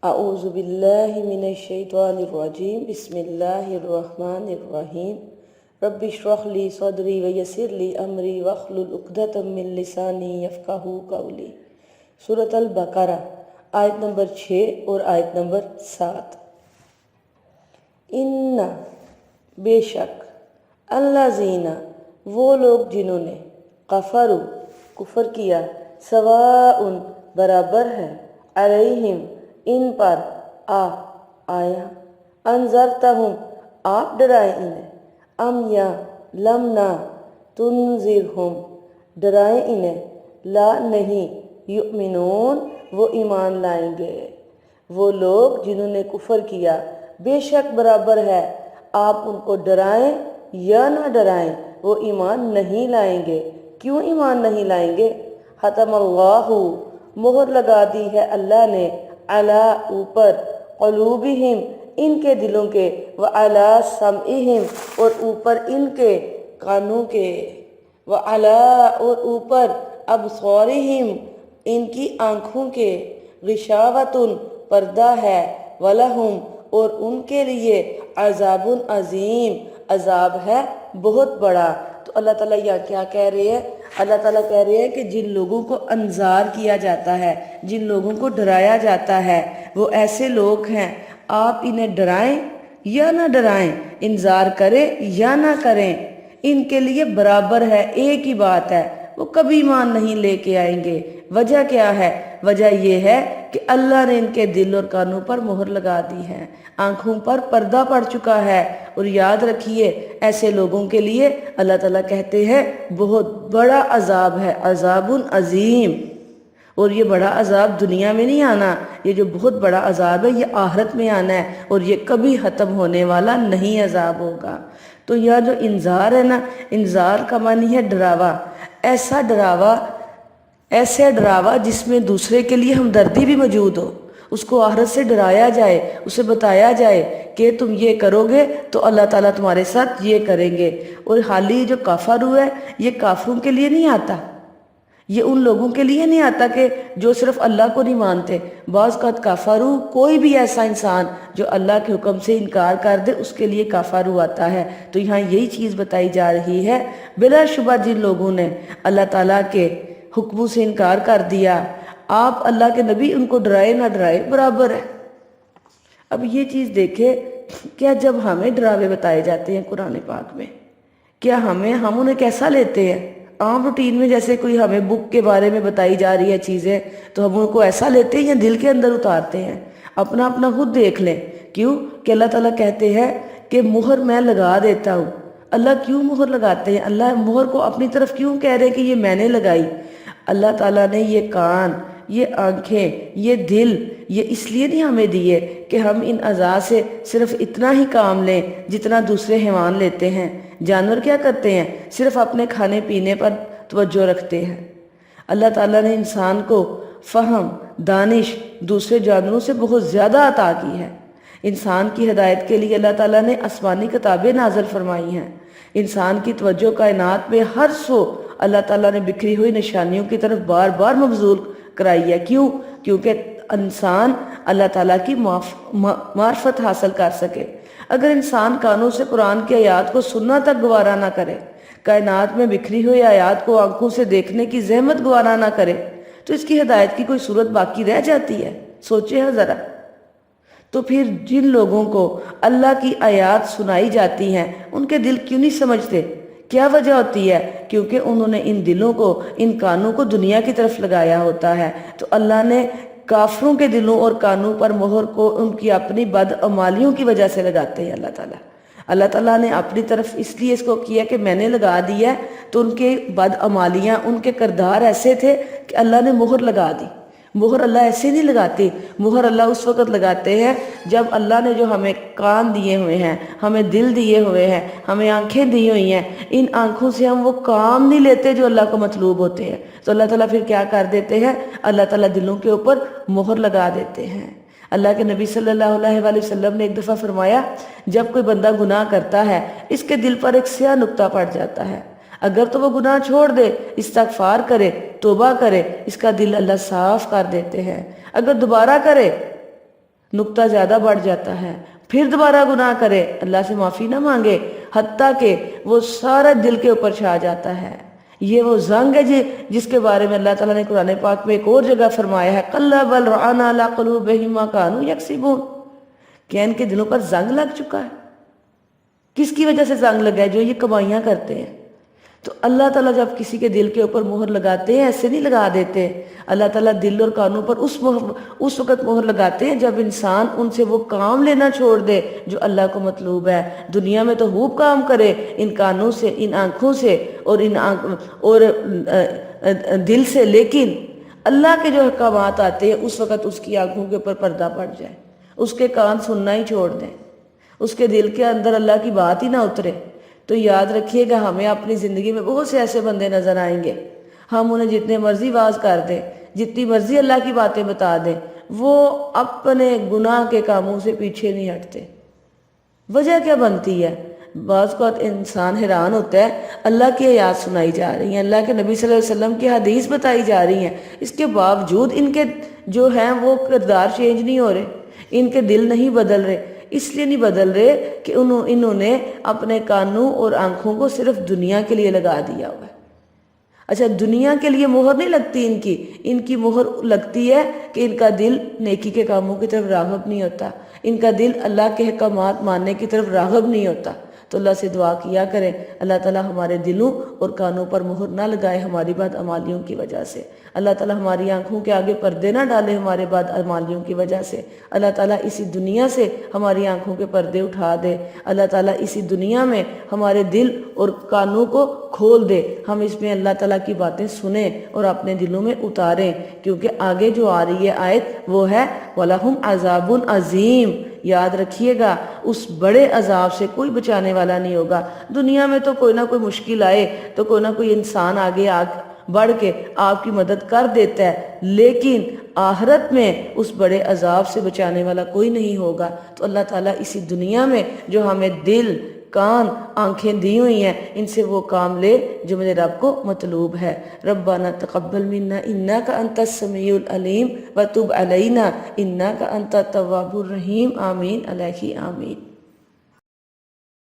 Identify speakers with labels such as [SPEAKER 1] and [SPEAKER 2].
[SPEAKER 1] اعوذ باللہ من الشیطان الرجیم بسم اللہ الرحمن الرحیم رب اشرح لی صدری ویسر لی امری واحلل عقدۃ من لسانی یفقہوا قولی۔ سورۃ البقرہ آیت نمبر 6 اور آیت نمبر 7۔ ان بے شک الذین وہ لوگ جنہوں نے کفروا کفر کیا سواء برابر ہے علیہم ان پر آیا انذرتہم آپ ڈرائیں انہیں ام یا لم نہ تنذرہم ڈرائیں انہیں لا نہیں یؤمنون وہ ایمان لائیں گے۔ وہ لوگ جنہوں نے کفر کیا بے شک برابر ہے آپ ان کو ڈرائیں یا نہ ڈرائیں وہ ایمان نہیں لائیں گے۔ کیوں ایمان نہیں لائیں گے؟ ختم اللہ مہر لگا دی ہے اللہ نے علی اوپر قلوبہم ان کے دلوں کے وعلی سمعہم اور اوپر ان کے کانوں کے وعلی اور اوپر ابصارہم ان کی آنکھوں کے غشاوۃ پردہ ہے ولہم اور ان کے لیے عذاب عظیم عذاب ہے بہت بڑا۔ تو اللہ تعالیٰ یہاں کیا کہہ رہے ہیں؟ اللہ تعالیٰ کہہ رہے ہیں کہ جن لوگوں کو انذار کیا جاتا ہے جن لوگوں کو ڈرایا جاتا ہے وہ ایسے لوگ ہیں، آپ انہیں ڈرائیں یا نہ ڈرائیں، انذار کریں یا نہ کریں، ان کے لیے برابر ہے، ایک ہی بات ہے، وہ کبھی ایمان نہیں لے کے آئیں گے۔ وجہ کیا ہے؟ وجہ یہ ہے کہ اللہ نے ان کے دل اور کانوں پر مہر لگا دی ہے، آنکھوں پر پردہ پڑ چکا ہے۔ اور یاد رکھیے ایسے لوگوں کے لیے اللہ تعالیٰ کہتے ہیں بہت بڑا عذاب ہے، عذاب عظیم۔ اور یہ بڑا عذاب دنیا میں نہیں آنا، یہ جو بہت بڑا عذاب ہے یہ آخرت میں آنا ہے، اور یہ کبھی ختم ہونے والا نہیں عذاب ہوگا۔ تو یہ جو انذار ہے نا، انذار کا معنی ہے ڈراوا، ایسا ڈراوا، ایسے ڈراوا جس میں دوسرے کے لیے ہمدردی بھی موجود ہو، اس کو آخرت سے ڈرایا جائے، اسے بتایا جائے کہ تم یہ کرو گے تو اللہ تعالیٰ تمہارے ساتھ یہ کریں گے۔ اور حالی جو کافر ہے یہ کافروں کے لیے نہیں آتا، یہ ان لوگوں کے لیے نہیں آتا کہ جو صرف اللہ کو نہیں مانتے۔ بعض اوقات کافرو کوئی بھی ایسا انسان جو اللہ کے حکم سے انکار کر دے اس کے لیے کافرو آتا ہے۔ تو یہاں یہی چیز بتائی جا رہی ہے، بلا شبہ جن لوگوں نے اللہ تعالیٰ کے حکموں سے انکار کر دیا، آپ اللہ کے نبی ان کو ڈرائے نہ ڈرائے برابر ہے۔ اب یہ چیز دیکھیں، کیا جب ہمیں ڈراوے بتائے جاتے ہیں قرآن پاک میں، کیا ہم انہیں کیسا لیتے ہیں؟ عام روٹین میں جیسے کوئی ہمیں بک کے بارے میں بتائی جا رہی ہے چیزیں تو ہم ان کو ایسا لیتے ہیں یا دل کے اندر اتارتے ہیں؟ اپنا اپنا خود دیکھ لیں۔ کیوں کہ اللہ تعالیٰ کہتے ہیں کہ مہر میں لگا دیتا ہوں۔ اللہ کیوں مہر لگاتے ہیں؟ اللہ مہر کو اپنی طرف کیوں کہہ رہے ہیں کہ یہ میں نے لگائی؟ اللہ تعالیٰ نے یہ کان، یہ آنکھیں، یہ دل، یہ اس لیے نہیں ہمیں دیے کہ ہم ان اعضاء سے صرف اتنا ہی کام لیں جتنا دوسرے حیوان لیتے ہیں۔ جانور کیا کرتے ہیں؟ صرف اپنے کھانے پینے پر توجہ رکھتے ہیں۔ اللہ تعالیٰ نے انسان کو فہم، دانش دوسرے جانوروں سے بہت زیادہ عطا کی ہے۔ انسان کی ہدایت کے لیے اللہ تعالیٰ نے آسمانی کتابیں نازل فرمائی ہیں۔ انسان کی توجہ کائنات میں ہر سو اللہ تعالیٰ نے بکھری ہوئی نشانیوں کی طرف بار بار مبذول کرائی ہے۔ کیوں؟ کیونکہ انسان اللہ تعالیٰ کی معرفت حاصل کر سکے۔ اگر انسان کانوں سے قرآن کی آیات کو سننا تک گوارا نہ کرے، کائنات میں بکھری ہوئی آیات کو آنکھوں سے دیکھنے کی زحمت گوارا نہ کرے، تو اس کی ہدایت کی کوئی صورت باقی رہ جاتی ہے؟ سوچیں ذرا۔ تو پھر جن لوگوں کو اللہ کی آیات سنائی جاتی ہیں ان کے دل کیوں نہیں سمجھتے؟ کیا وجہ ہوتی ہے؟ کیونکہ انہوں نے ان دلوں کو، ان کانوں کو دنیا کی طرف لگایا ہوتا ہے۔ تو اللہ نے کافروں کے دلوں اور کانوں پر مہر کو ان کی اپنی بدعمالیوں کی وجہ سے لگاتے ہیں اللہ تعالیٰ نے اپنی طرف اس لیے اس کو کیا کہ میں نے لگا دیا ہے۔ تو ان کے بدعمالیاں، ان کے کردار ایسے تھے کہ اللہ نے مہر لگا دی۔ مہر اللہ ایسے نہیں لگاتے، مہر اللہ اس وقت لگاتے ہیں جب اللہ نے جو ہمیں کان دیے ہوئے ہیں، ہمیں دل دیے ہوئے ہیں، ہمیں آنکھیں دی ہوئی ہیں، ان آنکھوں سے ہم وہ کام نہیں لیتے جو اللہ کو مطلوب ہوتے ہیں، تو اللہ تعالیٰ پھر کیا کر دیتے ہیں؟ اللہ تعالیٰ دلوں کے اوپر مہر لگا دیتے ہیں۔ اللہ کے نبی صلی اللہ علیہ وآلہ وسلم نے ایک دفعہ فرمایا، جب کوئی بندہ گناہ کرتا ہے اس کے دل پر ایک سیاہ نقطہ پڑ جاتا ہے، اگر تو وہ گناہ چھوڑ دے، استغفار کرے، توبہ کرے، اس کا دل اللہ صاف کر دیتے ہیں۔ اگر دوبارہ کرے نقطہ زیادہ بڑھ جاتا ہے، پھر دوبارہ گناہ کرے، اللہ سے معافی نہ مانگے، حتیٰ کہ وہ سارا دل کے اوپر چھا جاتا ہے۔ یہ وہ زنگ ہے جس کے بارے میں اللہ تعالیٰ نے قرآن پاک میں ایک اور جگہ فرمایا ہے کَلَّا بَلْ رَانَ عَلَىٰ قُلُوبِهِم مَّا كَانُوا يَكْسِبُونَ، کہ ان کے دلوں پر زنگ لگ چکا ہے۔ کس کی وجہ سے زنگ لگا ہے؟ جو یہ کمائیاں کرتے ہیں۔ تو اللہ تعالیٰ جب کسی کے دل کے اوپر مہر لگاتے ہیں، ایسے نہیں لگا دیتے، اللہ تعالیٰ دل اور کانوں پر اس وقت مہر لگاتے ہیں جب انسان ان سے وہ کام لینا چھوڑ دے جو اللہ کو مطلوب ہے۔ دنیا میں تو خوب کام کرے ان کانوں سے، ان آنکھوں سے اور دل سے، لیکن اللہ کے جو احکامات آتے ہیں اس وقت اس کی آنکھوں کے اوپر پردہ پڑ جائے، اس کے کان سننا ہی چھوڑ دیں، اس کے دل کے اندر اللہ کی بات ہی نہ اترے۔ تو یاد رکھیے گا ہمیں اپنی زندگی میں بہت سے ایسے بندے نظر آئیں گے، ہم انہیں جتنے مرضی واز کر دیں، جتنی مرضی اللہ کی باتیں بتا دیں، وہ اپنے گناہ کے کاموں سے پیچھے نہیں ہٹتے۔ وجہ کیا بنتی ہے؟ بعض اوقات انسان حیران ہوتا ہے، اللہ کی آیات سنائی جا رہی ہیں، اللہ کے نبی صلی اللہ علیہ وسلم کی حدیث بتائی جا رہی ہیں، اس کے باوجود ان کے جو ہیں وہ کردار چینج نہیں ہو رہے، ان کے دل نہیں بدل رہے۔ اس لیے نہیں بدل رہے کہ انہوں نے اپنے کانوں اور آنکھوں کو صرف دنیا کے لیے لگا دیا ہوا ہے۔ اچھا، دنیا کے لیے مہر نہیں لگتی ان کی مہر لگتی ہے کہ ان کا دل نیکی کے کاموں کی طرف راغب نہیں ہوتا، ان کا دل اللہ کے احکامات ماننے کی طرف راغب نہیں ہوتا۔ تو اللہ سے دعا کیا کریں اللہ تعالیٰ ہمارے دلوں اور کانوں پر مہر نہ لگائے ہماری بدعمالیوں کی وجہ سے، اللہ تعالیٰ ہماری آنکھوں کے آگے پردے نہ ڈالے ہمارے بدعمالیوں کی وجہ سے، اللہ تعالیٰ اسی دنیا سے ہماری آنکھوں کے پردے اٹھا دے، اللہ تعالیٰ اسی دنیا میں ہمارے دل اور کانوں کو کھول دے، ہم اس میں اللہ تعالیٰ کی باتیں سنیں اور اپنے دلوں میں اتاریں، کیونکہ آگے جو آ رہی ہے آیت وہ ہے وَلَهُمْ عَذَابٌ عَظِيمٌ۔ یاد رکھیے گا اس بڑے عذاب سے کوئی بچانے والا نہیں ہوگا۔ دنیا میں تو کوئی نہ کوئی مشکل آئے تو کوئی نہ کوئی انسان آگے بڑھ کے آپ کی مدد کر دیتا ہے، لیکن آخرت میں اس بڑے عذاب سے بچانے والا کوئی نہیں ہوگا۔ تو اللہ تعالیٰ اسی دنیا میں جو ہمیں دل، کان، آنکھیں دی ہوئی ہیں، ان سے وہ کام لے جو میرے رب کو مطلوب ہے۔ ربنا تقبل منا انک انت السمیع العلیم وتب علینا انک انت التواب الرحیم، آمین الہ آمین۔